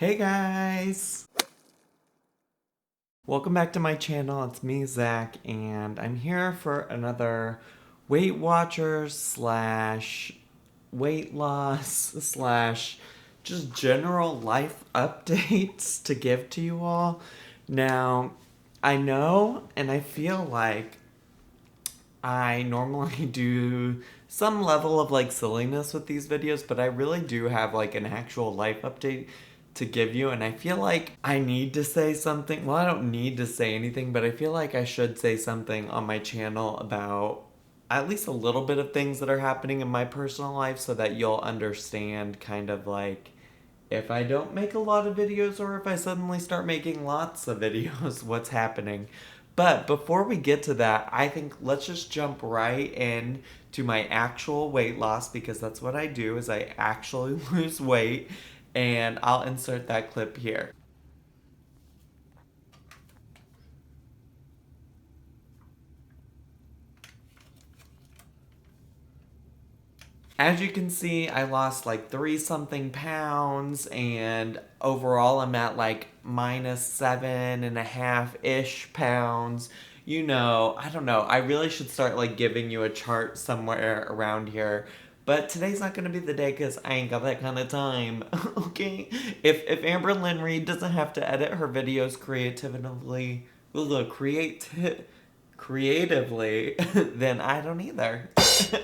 Hey guys! Welcome back to my channel. It's me, Zach, and I'm here for another Weight Watchers slash weight loss slash just general life updates to give to you all. Now, I know and I feel like I normally do some level of like silliness with these videos, but I really do have like an actual life update to give you, and I feel like I need to say something. Well, I don't need to say anything, but I feel like I should say something on my channel about at least a little bit of things that are happening in my personal life so that you'll understand kind of like if I don't make a lot of videos or if I suddenly start making lots of videos, what's happening. But before we get to that, I think let's just jump right in to my actual weight loss because that's what I do is I actually lose weight, and I'll insert that clip here. As you can see, I lost like 3 something pounds, and overall I'm at like -7.5-ish pounds. I don't know. I really should start like giving you a chart somewhere around here. But today's not gonna be the day because I ain't got that kind of time. Okay? If Amber Lynn Reed doesn't have to edit her videos creatively, then I don't either.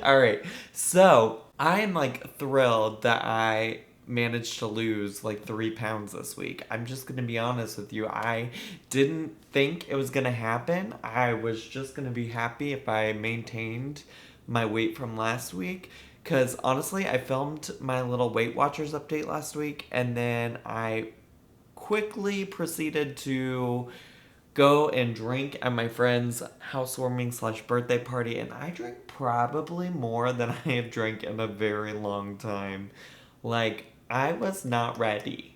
All right. So I'm like thrilled that I managed to lose like 3 pounds this week. I'm just gonna be honest with you. I didn't think it was gonna happen. I was just gonna be happy if I maintained my weight from last week. Because honestly, I filmed my little Weight Watchers update last week, and then I quickly proceeded to go and drink at my friend's housewarming slash birthday party, and I drank probably more than I have drank in a very long time. Like, I was not ready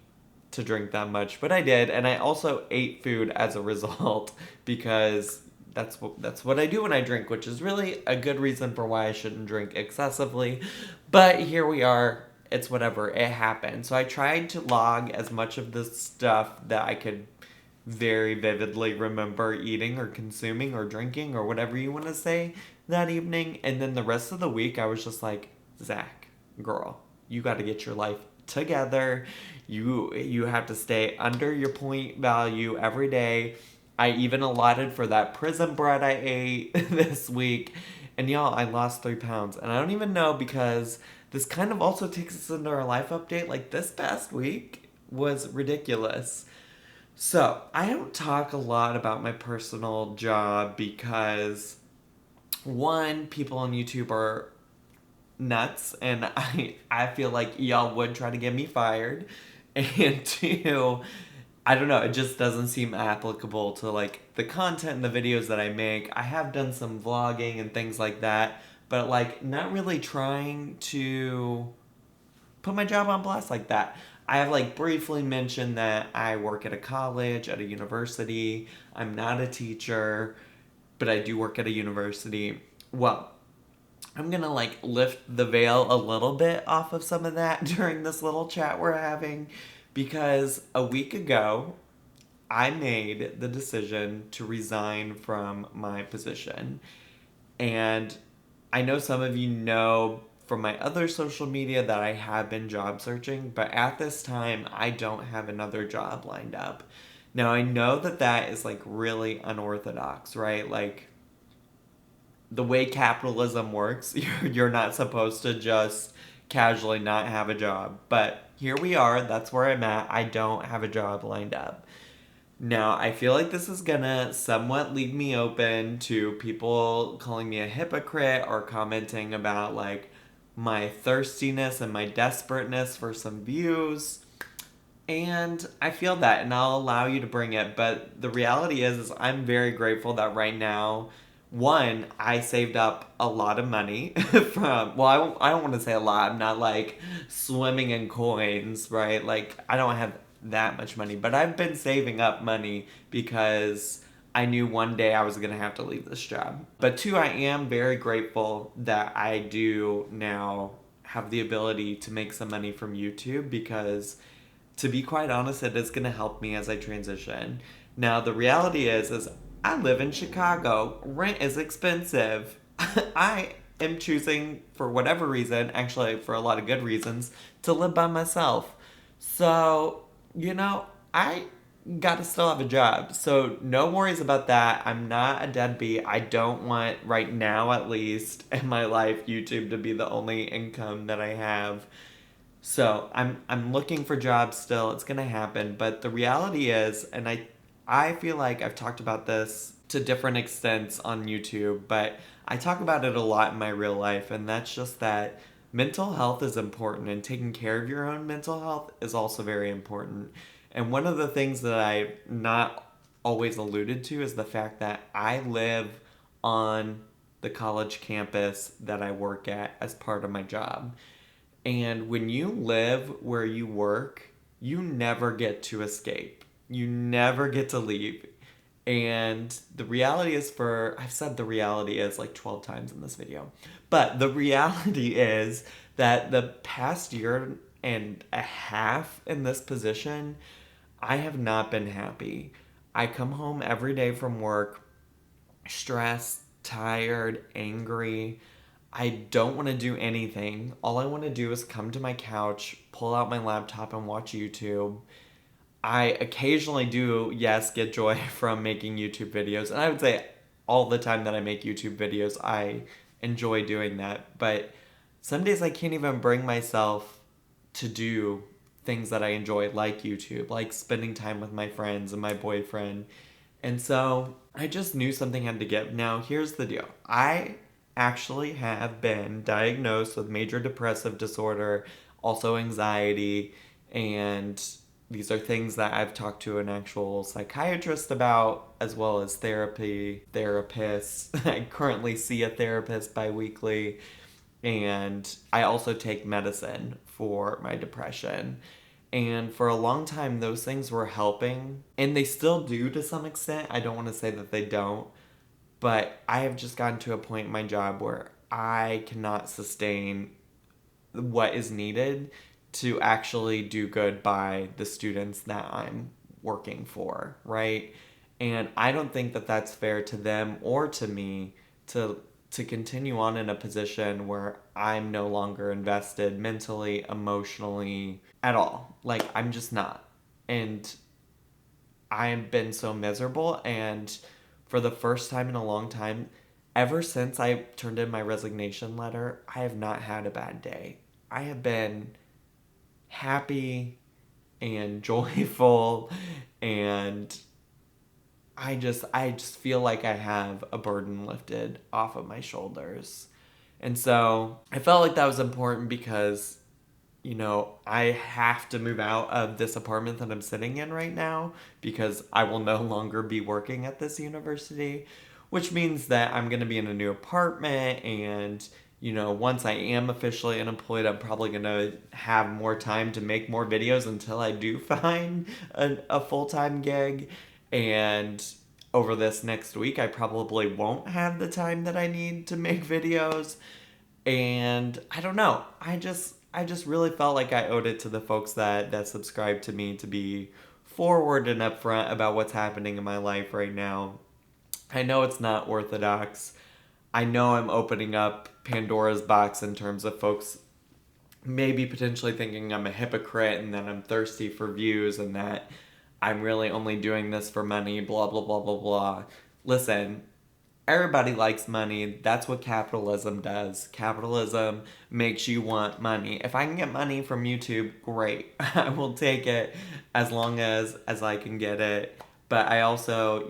to drink that much, but I did, and I also ate food as a result because that's what I do when I drink, which is really a good reason for why I shouldn't drink excessively. But here we are. It's whatever. It happened. So I tried to log as much of this stuff that I could very vividly remember eating or consuming or drinking or whatever you want to say that evening. And then the rest of the week, I was just like, Zach, girl, you got to get your life together. You have to stay under your point value every day. I even allotted for that prison bread I ate this week. And y'all, I lost 3 pounds. And I don't even know because this kind of also takes us into our life update. Like this past week was ridiculous. So, I don't talk a lot about my personal job because, one, people on YouTube are nuts, and I feel like y'all would try to get me fired. And two, I don't know, it just doesn't seem applicable to like the content and the videos that I make. I have done some vlogging and things like that, but like not really trying to put my job on blast like that. I have like briefly mentioned that I work at a college, at a university. I'm not a teacher, but I do work at a university. Well, I'm gonna like lift the veil a little bit off of some of that during this little chat we're having because a week ago I made the decision to resign from my position. And I know some of you know from my other social media that I have been job searching, but at this time, I don't have another job lined up. Now, I know that that is like really unorthodox, right? Like, the way capitalism works, you're not supposed to just casually not have a job. But here we are, that's where I'm at. I don't have a job lined up. Now, I feel like this is gonna somewhat leave me open to people calling me a hypocrite or commenting about like my thirstiness and my desperateness for some views. And I feel that, and I'll allow you to bring it. But the reality is I'm very grateful that right now, one, I saved up a lot of money from, well, I don't want to say a lot. I'm not like swimming in coins, right? Like, I don't have that much money, but I've been saving up money because I knew one day I was going to have to leave this job. But two, I am very grateful that I do now have the ability to make some money from YouTube because to be quite honest, it is going to help me as I transition. Now, the reality is I live in Chicago. Rent is expensive. I am choosing, for whatever reason, actually for a lot of good reasons, to live by myself. So, I gotta still have a job. So, no worries about that. I'm not a deadbeat. I don't want, right now at least, in my life, YouTube to be the only income that I have. So I'm looking for jobs still. It's gonna happen. But the reality is, and I feel like I've talked about this to different extents on YouTube, but I talk about it a lot in my real life, and that's just that mental health is important, and taking care of your own mental health is also very important. And one of the things that I've not always alluded to is the fact that I live on the college campus that I work at as part of my job. And when you live where you work, you never get to escape. You never get to leave. And the reality is I've said the reality is like 12 times in this video, but the reality is that the past year and a half in this position, I have not been happy. I come home every day from work stressed, tired, angry. I don't want to do anything. All I want to do is come to my couch, pull out my laptop, and watch YouTube. I occasionally do, yes, get joy from making YouTube videos. And I would say all the time that I make YouTube videos, I enjoy doing that. But some days I can't even bring myself to do things that I enjoy, like YouTube, like spending time with my friends and my boyfriend. And so I just knew something had to give. Now, here's the deal. I actually have been diagnosed with major depressive disorder, also anxiety, and these are things that I've talked to an actual psychiatrist about, as well as therapists. I currently see a therapist biweekly, and I also take medicine for my depression. And for a long time, those things were helping, and they still do to some extent. I don't want to say that they don't, but I have just gotten to a point in my job where I cannot sustain what is needed to actually do good by the students that I'm working for, right? And I don't think that that's fair to them or to me to continue on in a position where I'm no longer invested mentally, emotionally, at all. Like, I'm just not. And I've been so miserable, and for the first time in a long time, ever since I turned in my resignation letter, I have not had a bad day. I have been happy and joyful, and I just feel like I have a burden lifted off of my shoulders. And so I felt like that was important because I have to move out of this apartment that I'm sitting in right now because I will no longer be working at this university, which means that I'm going to be in a new apartment. And, once I am officially unemployed, I'm probably going to have more time to make more videos until I do find a full time gig. And over this next week, I probably won't have the time that I need to make videos. And I don't know. I just really felt like I owed it to the folks that subscribe to me to be forward and upfront about what's happening in my life right now. I know it's not orthodox. I know I'm opening up Pandora's box in terms of folks maybe potentially thinking I'm a hypocrite and that I'm thirsty for views and that I'm really only doing this for money, blah, blah, blah, blah, blah. Listen, everybody likes money. That's what capitalism does. Capitalism makes you want money. If I can get money from YouTube, great. I will take it as long as I can get it. But I also,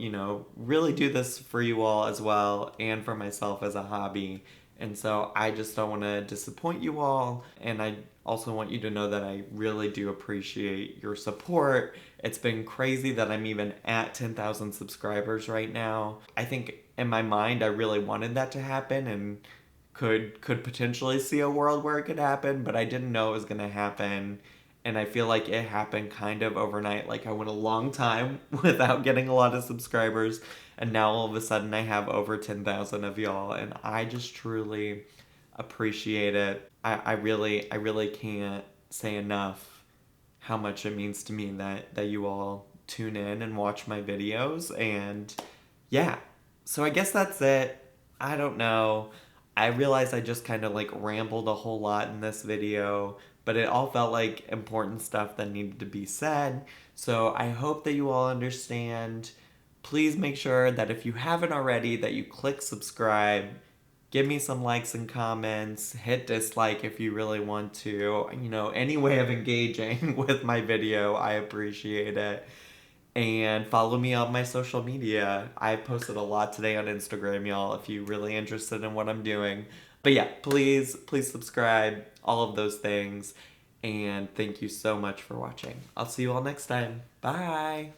really do this for you all as well and for myself as a hobby. And so I just don't want to disappoint you all. And I also want you to know that I really do appreciate your support. It's been crazy that I'm even at 10,000 subscribers right now. I think in my mind, I really wanted that to happen and could potentially see a world where it could happen, but I didn't know it was going to happen. And I feel like it happened kind of overnight. Like, I went a long time without getting a lot of subscribers, and now all of a sudden I have over 10,000 of y'all, and I just truly appreciate it. I really can't say enough how much it means to me that you all tune in and watch my videos. And yeah, so I guess that's it. I don't know. I realized I just kind of like rambled a whole lot in this video, but it all felt like important stuff that needed to be said. So I hope that you all understand. Please make sure that if you haven't already, that you click subscribe. Give me some likes and comments. Hit dislike if you really want to. You know, any way of engaging with my video, I appreciate it. And follow me on my social media. I posted a lot today on Instagram, y'all, if you're really interested in what I'm doing. But yeah, please subscribe, all of those things. And thank you so much for watching. I'll see you all next time. Bye.